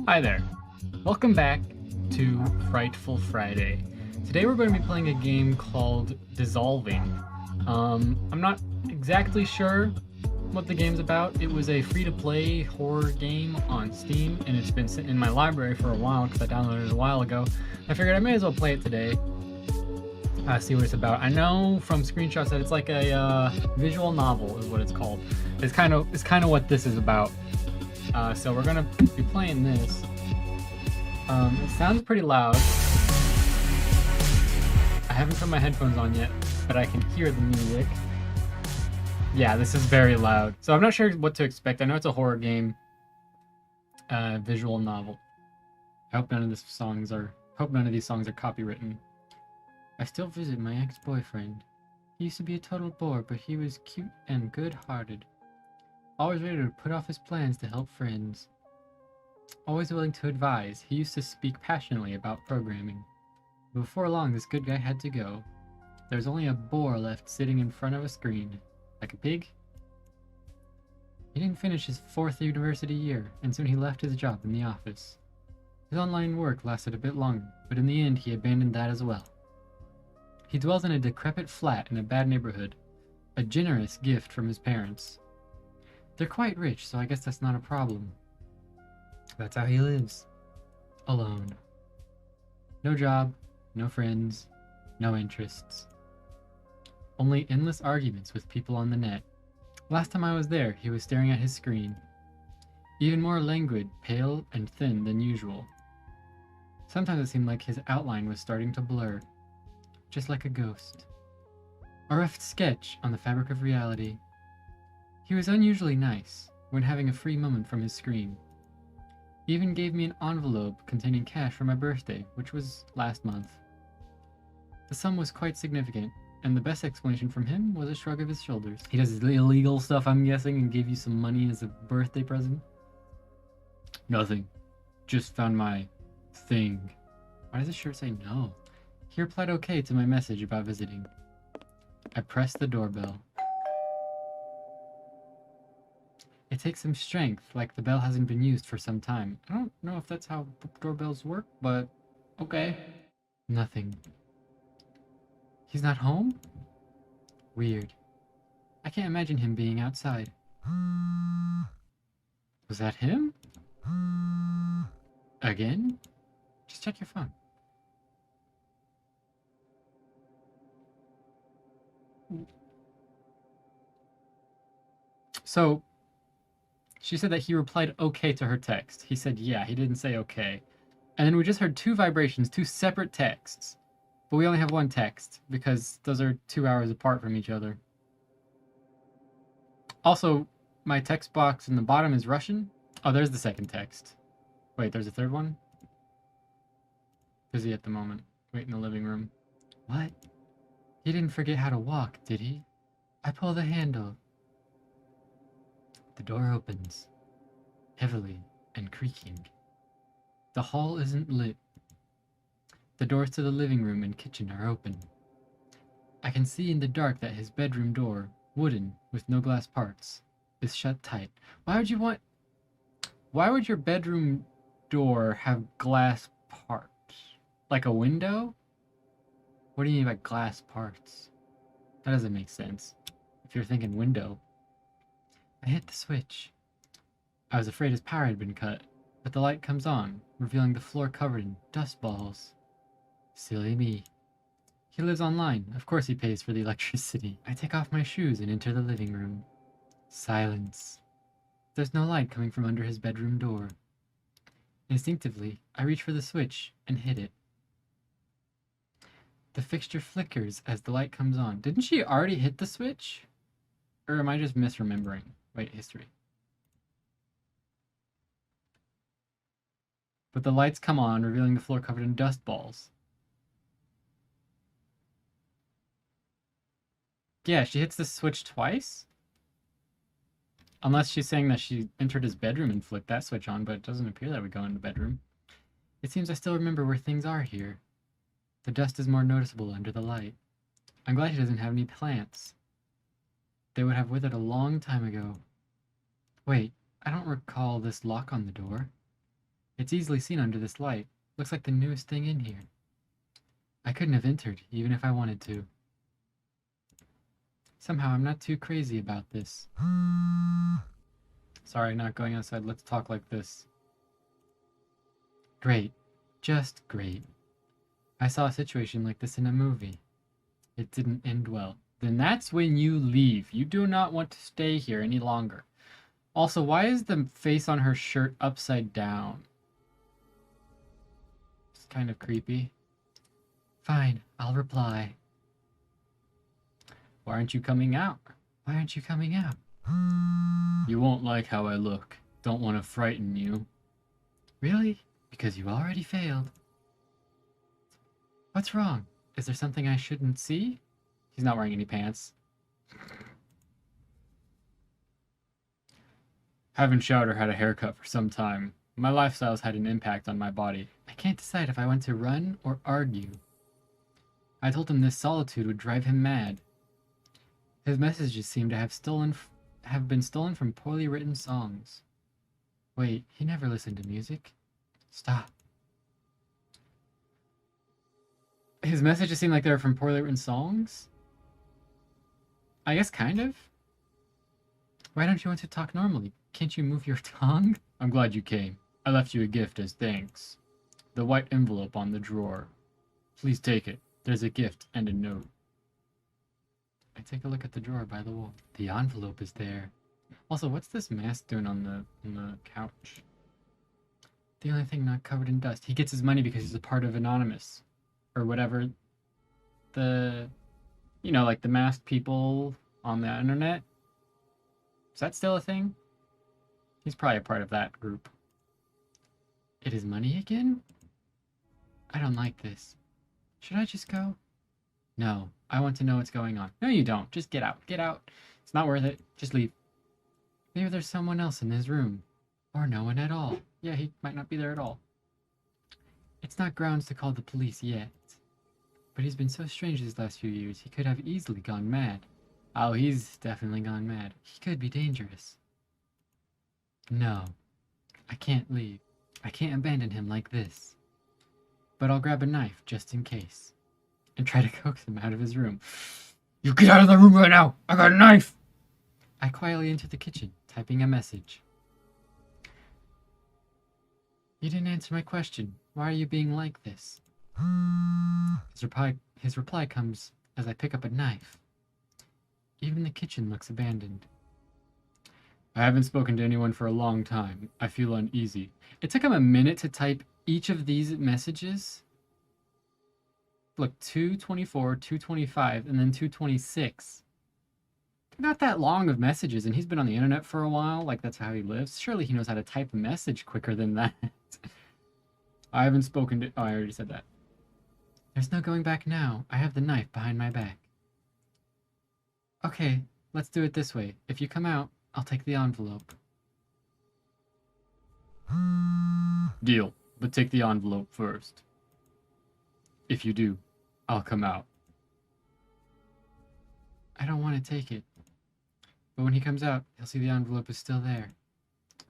Hi there. Welcome back to Frightful Friday. Today we're going to be playing a game called Dissolving. I'm not exactly sure what the game's about. It was a free-to-play horror game on Steam, and it's been sitting in my library for a while because I downloaded it a while ago. I figured I may as well play it today. See what it's about. I know from screenshots that it's like a visual novel is what it's called. It's kind of what this is about. So we're gonna be playing this. It sounds pretty loud. I haven't put my headphones on yet, but I can hear the music. Yeah, this is very loud. So I'm not sure what to expect. I know it's a horror game, visual novel. I hope none of these songs are copywritten. I still visit my ex-boyfriend. He used to be a total bore, but he was cute and good-hearted. Always ready to put off his plans to help friends. Always willing to advise, he used to speak passionately about programming. Before long, this good guy had to go. There was only a bore left sitting in front of a screen. Like a pig? He didn't finish his 4th university year, and soon he left his job in the office. His online work lasted a bit longer, but in the end he abandoned that as well. He dwells in a decrepit flat in a bad neighborhood, a generous gift from his parents. They're quite rich, so I guess that's not a problem. That's how he lives. Alone. No job, no friends, no interests. Only endless arguments with people on the net. Last time I was there, he was staring at his screen. Even more languid, pale, and thin than usual. Sometimes it seemed like his outline was starting to blur. Just like a ghost. A rough sketch on the fabric of reality. He was unusually nice when having a free moment from his screen. He even gave me an envelope containing cash for my birthday, which was last month. The sum was quite significant, and the best explanation from him was a shrug of his shoulders. He does illegal stuff, I'm guessing, and gave you some money as a birthday present? Nothing. Just found my thing. Why does this shirt say no? He replied okay to my message about visiting. I pressed the doorbell. It takes some strength, like the bell hasn't been used for some time. I don't know if that's how doorbells work, but okay. Nothing. He's not home? Weird. I can't imagine him being outside. Was that him? Again? Just check your phone. So, she said that he replied okay to her text. He said yeah, he didn't say okay. And then we just heard 2 vibrations, 2 separate texts. But we only have 1 text, because those are 2 hours apart from each other. Also, my text box in the bottom is Russian. Oh, there's the second text. Wait, there's a third one? Busy at the moment. Wait in the living room. What? He didn't forget how to walk, did he? I pull the handle. The door opens, heavily and creaking. The hall isn't lit. The doors to the living room and kitchen are open. I can see in the dark that his bedroom door, wooden with no glass parts, is shut tight. Why would your bedroom door have glass parts? Like a window? What do you mean by glass parts? That doesn't make sense. If you're thinking window. I hit the switch. I was afraid his power had been cut, but the light comes on, revealing the floor covered in dust balls. Silly me. He lives online. Of course he pays for the electricity. I take off my shoes and enter the living room. Silence. There's no light coming from under his bedroom door. Instinctively, I reach for the switch and hit it. The fixture flickers as the light comes on. Didn't she already hit the switch? Or am I just misremembering? Wait, history. But the lights come on, revealing the floor covered in dust balls. Yeah, she hits the switch twice? Unless she's saying that she entered his bedroom and flicked that switch on, but it doesn't appear that we go in the bedroom. It seems I still remember where things are here. The dust is more noticeable under the light. I'm glad he doesn't have any plants. They would have withered a long time ago. Wait, I don't recall this lock on the door. It's easily seen under this light. Looks like the newest thing in here. I couldn't have entered, even if I wanted to. Somehow I'm not too crazy about this. Sorry, not going outside. Let's talk like this. Great. Just great. I saw a situation like this in a movie. It didn't end well. Then that's when you leave. You do not want to stay here any longer. Also, why is the face on her shirt upside down? It's kind of creepy. Fine, I'll reply. Why aren't you coming out? Why aren't you coming out? You won't like how I look. Don't want to frighten you. Really? Because you already failed. What's wrong? Is there something I shouldn't see? He's not wearing any pants. Haven't showered or had a haircut for some time. My lifestyle's had an impact on my body. I can't decide if I want to run or argue. I told him this solitude would drive him mad. His messages seem to have been stolen from poorly written songs. Wait, he never listened to music. Stop. His messages seem like they're from poorly written songs? I guess kind of. Why don't you want to talk normally? Can't you move your tongue? I'm glad you came. I left you a gift as thanks. The white envelope on the drawer. Please take it. There's a gift and a note. I take a look at the drawer by the wall. The envelope is there. Also, what's this mask doing on the couch? The only thing not covered in dust. He gets his money because he's a part of Anonymous. Or whatever. You know, like the masked people on the internet. Is that still a thing? He's probably a part of that group. It is money again? I don't like this. Should I just go? No, I want to know what's going on. No, you don't. Just get out. Get out. It's not worth it. Just leave. Maybe there's someone else in his room. Or no one at all. Yeah, he might not be there at all. It's not grounds to call the police yet. But he's been so strange these last few years, he could have easily gone mad. Oh, he's definitely gone mad. He could be dangerous. No. I can't leave. I can't abandon him like this. But I'll grab a knife, just in case. And try to coax him out of his room. You get out of the room right now! I got a knife! I quietly enter the kitchen, typing a message. You didn't answer my question. Why are you being like this? His reply comes as I pick up a knife. Even the kitchen looks abandoned. I haven't spoken to anyone for a long time. I feel uneasy. It took him a minute to type each of these messages. Look, 224, 225, and then 226. Not that long of messages, and he's been on the internet for a while. Like, that's how he lives. Surely he knows how to type a message quicker than that. I haven't spoken to... Oh, I already said that. There's no going back now. I have the knife behind my back. Okay, let's do it this way. If you come out, I'll take the envelope. Deal, but take the envelope first. If you do, I'll come out. I don't want to take it. But when he comes out, he'll see the envelope is still there.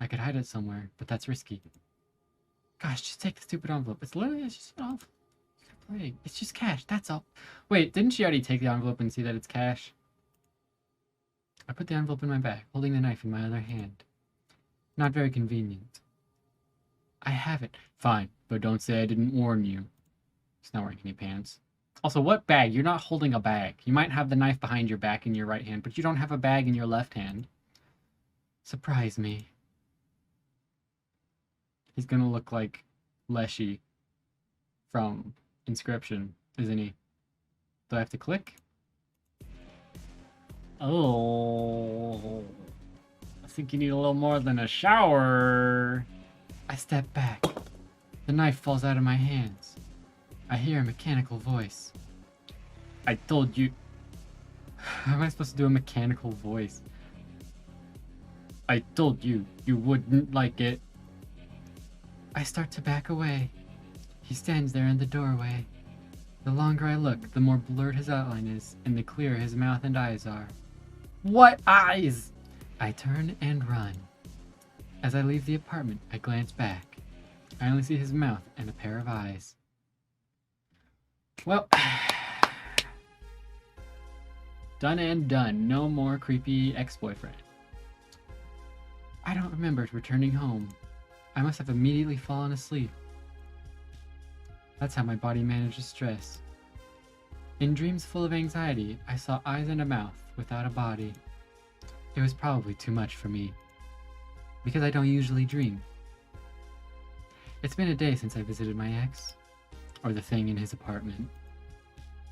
I could hide it somewhere, but that's risky. Gosh, just take the stupid envelope. It's just an envelope. It's just cash, that's all. Wait, didn't she already take the envelope and see that it's cash? I put the envelope in my bag, holding the knife in my other hand. Not very convenient. I have it. Fine, but don't say I didn't warn you. He's not wearing any pants. Also, what bag? You're not holding a bag. You might have the knife behind your back in your right hand, but you don't have a bag in your left hand. Surprise me. He's gonna look like Leshy from Inscription, isn't he? Do I have to click? Oh, I think you need a little more than a shower. I step back. The knife falls out of my hands. I hear a mechanical voice. I told you... How am I supposed to do a mechanical voice? I told you, you wouldn't like it. I start to back away. He stands there in the doorway. The longer I look, the more blurred his outline is, and the clearer his mouth and eyes are. What eyes? I turn and run. As I leave the apartment, I glance back. I only see his mouth and a pair of eyes. Well, done and done. No more creepy ex-boyfriend. I don't remember returning home. I must have immediately fallen asleep. That's how my body manages stress. In dreams full of anxiety, I saw eyes and a mouth without a body. It was probably too much for me, because I don't usually dream. It's been a day since I visited my ex, or the thing in his apartment.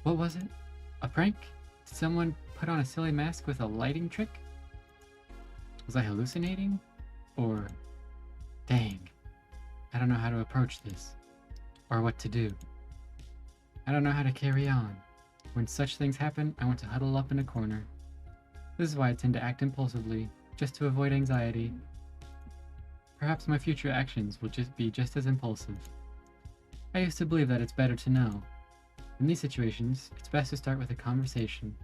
What was it? A prank? Did someone put on a silly mask with a lighting trick? Was I hallucinating? Or, dang, I don't know how to approach this, or what to do. I don't know how to carry on. When such things happen, I want to huddle up in a corner. This is why I tend to act impulsively, just to avoid anxiety. Perhaps my future actions will be just as impulsive. I used to believe that it's better to know. In these situations, it's best to start with a conversation.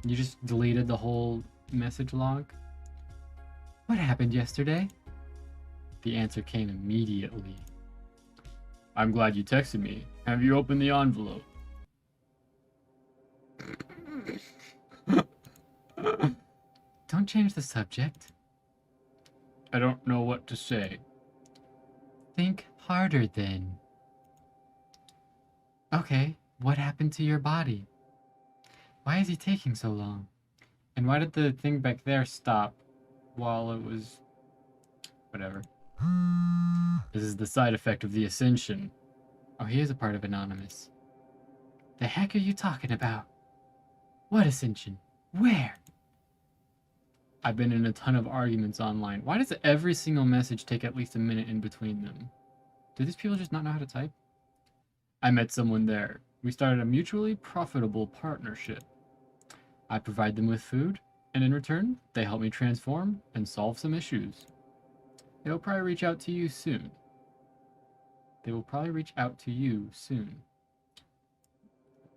You just deleted the whole message log? What happened yesterday? The answer came immediately. I'm glad you texted me. Have you opened the envelope? Don't change the subject. I don't know what to say. Think harder then. Okay, what happened to your body? Why is he taking so long? And why did the thing back there stop while it was... whatever. This is the side effect of the Ascension. Oh, he is a part of Anonymous. The heck are you talking about? What Ascension? Where? I've been in a ton of arguments online. Why does every single message take at least a minute in between them? Do these people just not know how to type? I met someone there. We started a mutually profitable partnership. I provide them with food, and in return, they help me transform and solve some issues. They will probably reach out to you soon.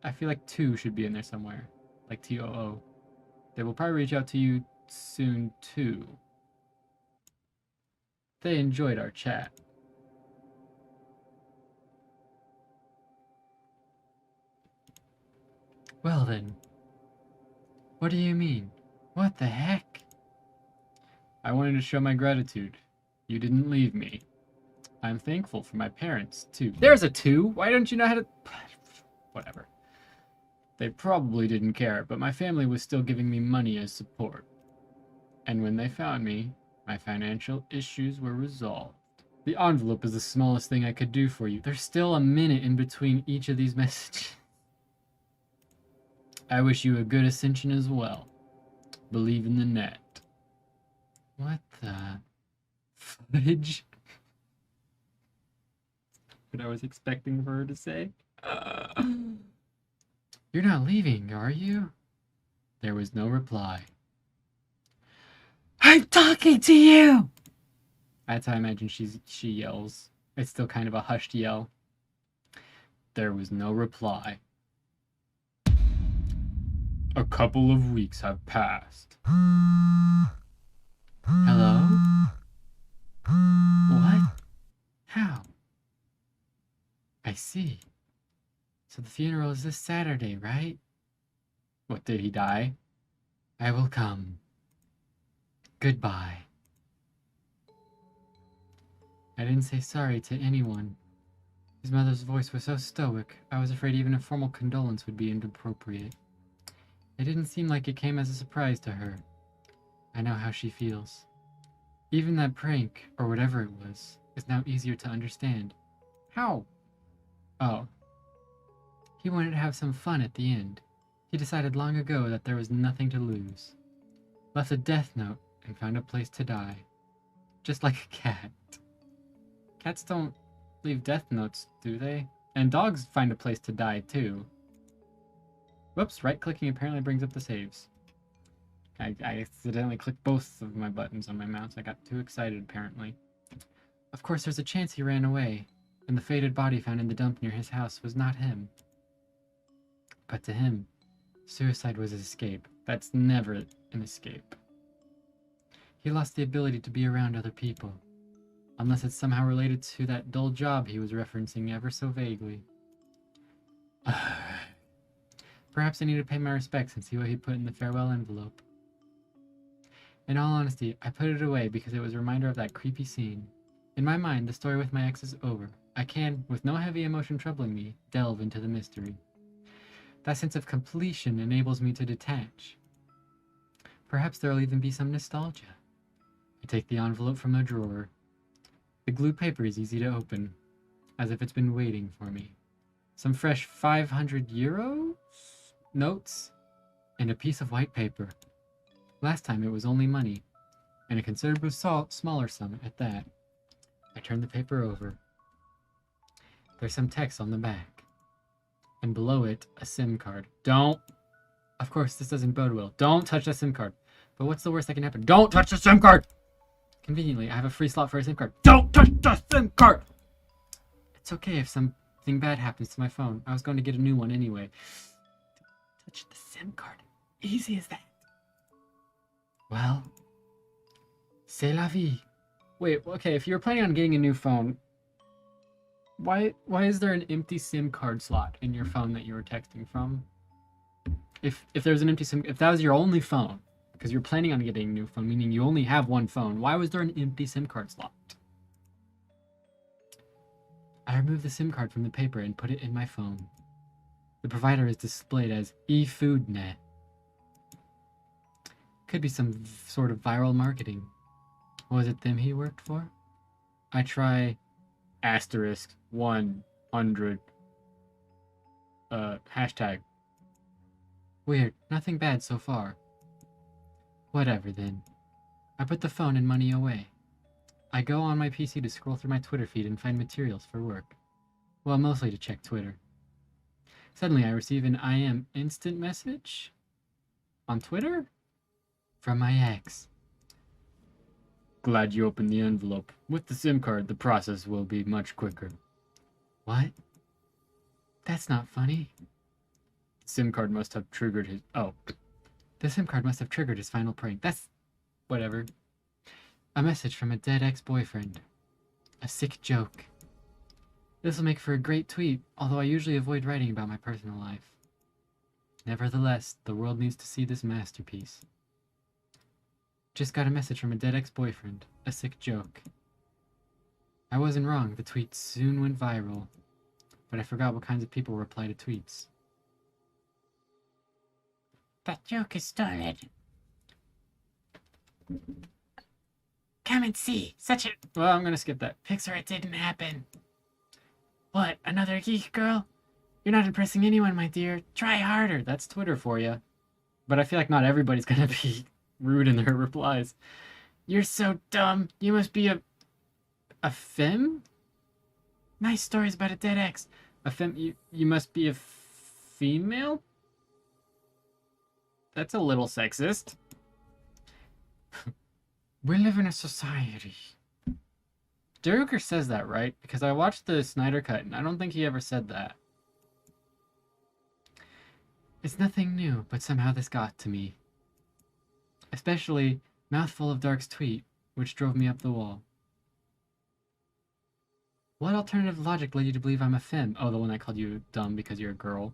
I feel like 2 should be in there somewhere. Like TOO. They will probably reach out to you soon too. They enjoyed our chat. Well then. What do you mean? What the heck? I wanted to show my gratitude. You didn't leave me. I'm thankful for my parents, too. There's a 2! Why don't you know how to... Whatever. They probably didn't care, but my family was still giving me money as support. And when they found me, my financial issues were resolved. The envelope is the smallest thing I could do for you. There's still a minute in between each of these messages. I wish you a good ascension as well. Believe in the net. What the fudge? What I was expecting for her to say. You're not leaving, are you? There was no reply. I'm talking to you! That's how I imagine she yells. It's still kind of a hushed yell. There was no reply. A couple of weeks have passed. Hello? What? How? I see. So the funeral is this Saturday, right? What, did he die? I will come. Goodbye. I didn't say sorry to anyone. His mother's voice was so stoic, I was afraid even a formal condolence would be inappropriate. It didn't seem like it came as a surprise to her. I know how she feels. Even that prank, or whatever it was, is now easier to understand. How? Oh. He wanted to have some fun at the end. He decided long ago that there was nothing to lose. Left a death note and found a place to die. Just like a cat. Cats don't leave death notes, do they? And dogs find a place to die, too. Whoops, right-clicking apparently brings up the saves. I accidentally clicked both of my buttons on my mouse. I got too excited, apparently. Of course, there's a chance he ran away, and the faded body found in the dump near his house was not him. But to him, suicide was his escape. That's never an escape. He lost the ability to be around other people. Unless it's somehow related to that dull job he was referencing ever so vaguely. Perhaps I need to pay my respects and see what he put in the farewell envelope. In all honesty, I put it away because it was a reminder of that creepy scene. In my mind, the story with my ex is over. I can, with no heavy emotion troubling me, delve into the mystery. That sense of completion enables me to detach. Perhaps there'll even be some nostalgia. I take the envelope from the drawer. The glued paper is easy to open, as if it's been waiting for me. Some fresh 500 euros notes and a piece of white paper. Last time it was only money, and a considerably smaller sum at that. I turn the paper over. There's some text on the back, and below it, a SIM card. Don't! Of course, this doesn't bode well. Don't touch the SIM card. But what's the worst that can happen? Don't touch the SIM card! Conveniently, I have a free slot for a SIM card. Don't touch the SIM card! It's okay if something bad happens to my phone. I was going to get a new one anyway. Touch the SIM card. Easy as that. Well, c'est la vie. Wait, okay, if you were planning on getting a new phone, why is there an empty SIM card slot in your phone that you were texting from? If there's an empty SIM, if that was your only phone, because you're planning on getting a new phone, meaning you only have one phone, why was there an empty SIM card slot? I removed the SIM card from the paper and put it in my phone. The provider is displayed as eFoodNet. Could be some sort of viral marketing. Was it them he worked for? I try asterisk 100 hashtag. Weird, nothing bad so far. Whatever then. I put the phone and money away. I go on my PC to scroll through my Twitter feed and find materials for work. Well, mostly to check Twitter. Suddenly I receive an I am instant message on Twitter from my ex. Glad you opened the envelope. With the SIM card, the process will be much quicker. What? That's not funny. SIM card must have triggered his... Oh. The SIM card must have triggered his final prank. That's... whatever. A message from a dead ex-boyfriend. A sick joke. This will make for a great tweet, although I usually avoid writing about my personal life. Nevertheless, the world needs to see this masterpiece. Just got a message from a dead ex-boyfriend. A sick joke. I wasn't wrong. The tweet soon went viral. But I forgot what kinds of people reply to tweets. That joke is stolen. Come and see. Such a... Well, I'm gonna skip that. Pixar, it didn't happen. What? Another geek girl? You're not impressing anyone, my dear. Try harder. That's Twitter for you. But I feel like not everybody's gonna be rude in their replies. You're so dumb. You must be a femme? Nice stories about a dead ex. A femme? You must be a female? That's a little sexist. We live in a society. Deruker says that, right? Because I watched the Snyder Cut, and I don't think he ever said that. It's nothing new, but somehow this got to me. Especially Mouthful of Dark's tweet, which drove me up the wall. What alternative logic led you to believe I'm a femme? Oh, the one that called you dumb because you're a girl.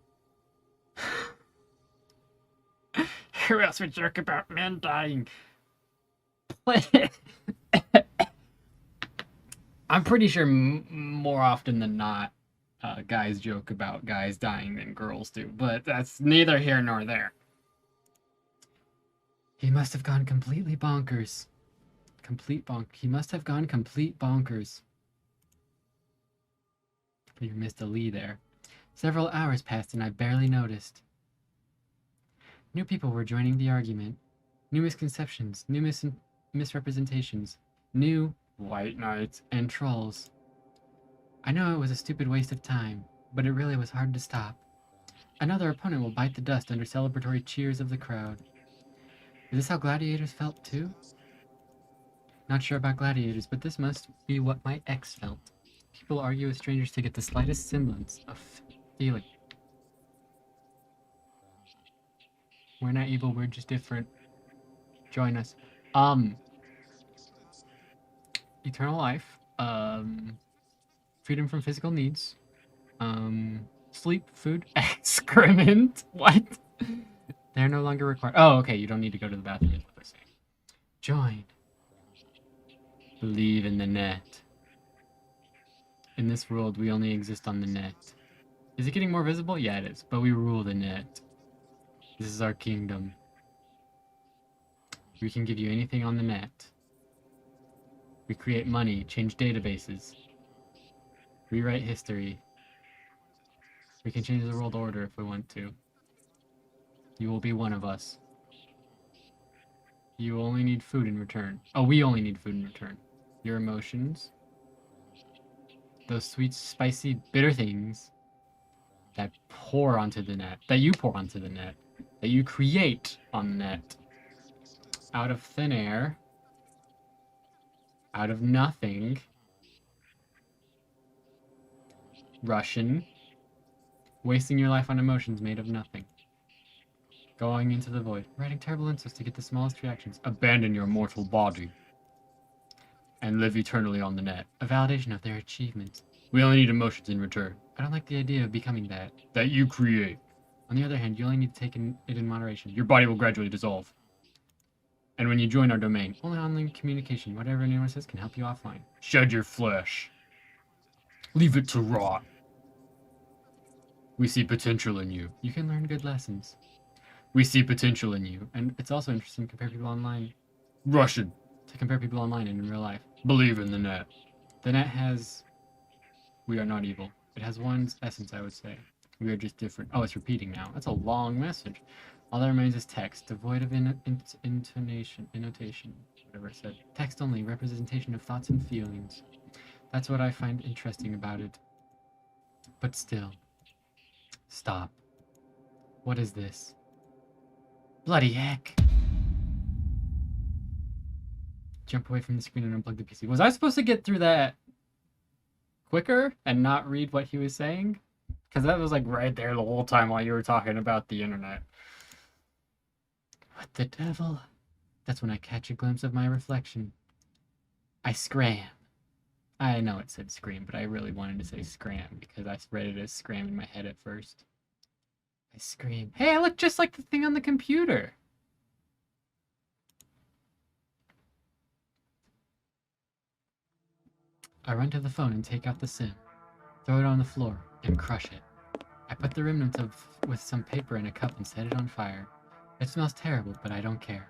Who else would joke about men dying? I'm pretty sure more often than not, guys joke about guys dying than girls do, but that's neither here nor there. He must have gone completely bonkers. He must have gone complete bonkers. You missed a Lee there. Several hours passed and I barely noticed. New people were joining the argument. New misconceptions, new misrepresentations, new white knights and trolls. I know it was a stupid waste of time, but it really was hard to stop. Another opponent will bite the dust under celebratory cheers of the crowd. Is this how gladiators felt too? Not sure about gladiators, but this must be what my ex felt. People argue with strangers to get the slightest semblance of feeling. We're not evil, we're just different. Join us. Eternal life. Freedom from physical needs. Sleep, food, excrement. What? They're no longer required. Oh, okay. You don't need to go to the bathroom. Is what they're saying. Join. Believe in the net. In this world, we only exist on the net. Is it getting more visible? Yeah, it is. But we rule the net. This is our kingdom. We can give you anything on the net. We create money, change databases, rewrite history. We can change the world order if we want to. You will be one of us. You only need food in return. Oh, we only need food in return. Your emotions. Those sweet, spicy, bitter things that pour onto the net. That you pour onto the net. That you create on the net. Out of thin air. Out of nothing. Russian. Wasting your life on emotions made of nothing. Going into the void. Writing terrible insults to get the smallest reactions. Abandon your mortal body. And live eternally on the net. A validation of their achievements. We only need emotions in return. I don't like the idea of becoming that. That you create. On the other hand, you only need to take it in moderation. Your body will gradually dissolve. And when you join our domain, only online communication, whatever anyone says, can help you offline. Shed your flesh. Leave it to rot. We see potential in you. You can learn good lessons. We see potential in you. And it's also interesting to compare people online. Russian. To compare people online and in real life. Believe in the net. The net has... We are not evil. It has one essence, I would say. We are just different. Oh, it's repeating now. That's a long message. All that remains is text, devoid of intonation, whatever it said. Text only, representation of thoughts and feelings. That's what I find interesting about it. But still. Stop. What is this? Bloody heck. Jump away from the screen and unplug the PC. Was I supposed to get through that quicker and not read what he was saying? Because that was like right there the whole time while you were talking about the internet. What the devil? That's when I catch a glimpse of my reflection. I scram. I know it said scream, but I really wanted to say scram because I read it as scram in my head at first. I scream. Hey, I look just like the thing on the computer. I run to the phone and take out the SIM. Throw it on the floor and crush it. I put the remnants with some paper in a cup and set it on fire. It smells terrible, but I don't care.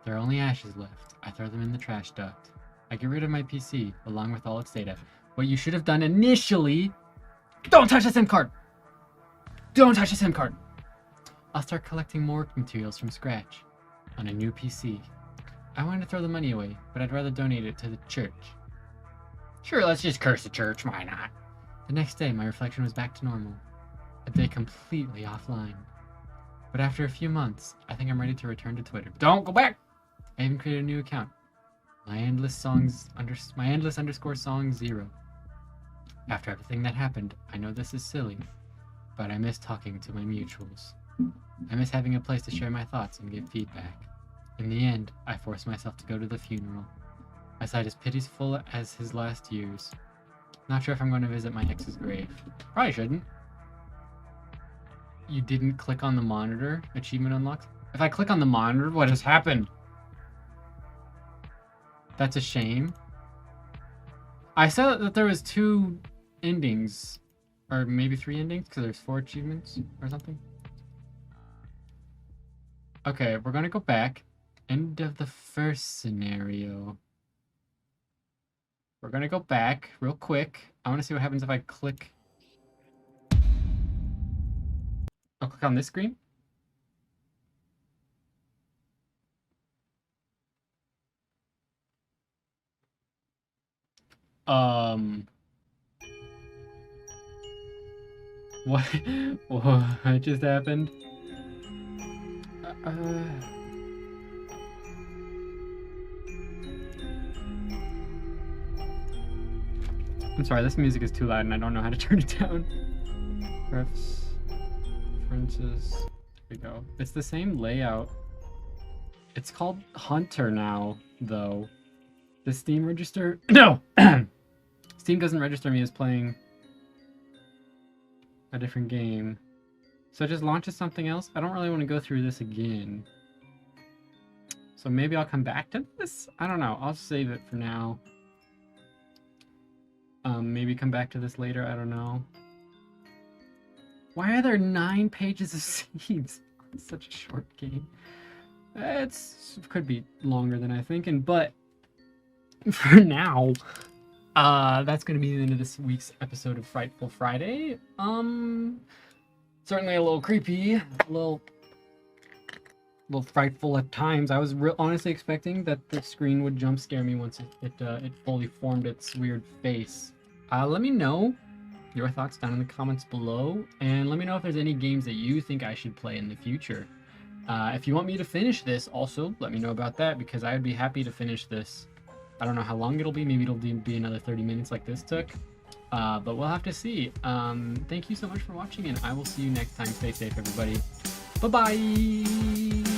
There are only ashes left. I throw them in the trash duct. I get rid of my PC, along with all its data. What you should have done initially... Don't touch the SIM card! Don't touch the SIM card! I'll start collecting more materials from scratch. On a new PC. I wanted to throw the money away, but I'd rather donate it to the church. Sure, let's just curse the church, why not? The next day, my reflection was back to normal. A day completely offline. But after a few months, I think I'm ready to return to Twitter. Don't go back! I even created a new account. My endless underscore song 0. After everything that happened, I know this is silly, but I miss talking to my mutuals. I miss having a place to share my thoughts and give feedback. In the end, I forced myself to go to the funeral. I sighed as pitiful as his last years. Not sure if I'm going to visit my ex's grave. Probably shouldn't. You didn't click on the monitor? Achievement unlocked? If I click on the monitor, what has happened? That's a shame. I said that there was 2 endings. Or maybe 3 endings, because there's 4 achievements or something. Okay, we're gonna go back. End of the first scenario. We're gonna go back real quick. I want to see what happens if I click... I'll click on this screen. What? What just happened? I'm sorry, this music is too loud and I don't know how to turn it down. Preferences. There we go. It's the same layout. It's called Hunter now, though. The Steam register. No! Steam doesn't register me as playing a different game. So it just launches something else. I don't really want to go through this again. So maybe I'll come back to this? I don't know. I'll save it for now. Maybe come back to this later. I don't know. Why are there 9 pages of scenes? It's such a short game. It could be longer than I think, but for now, that's going to be the end of this week's episode of Frightful Friday. Certainly a little creepy, a little frightful at times. I was honestly expecting that the screen would jump scare me once it fully formed its weird face. Let me know your thoughts down in the comments below, and let me know if there's any games that you think I should play in the future. If you want me to finish this, also let me know about that, because I would be happy to finish this. I don't know how long it'll be. Maybe it'll be another 30 minutes like this took. But we'll have to see. Thank you so much for watching, and I will see you next time. Stay safe, everybody. Bye-bye!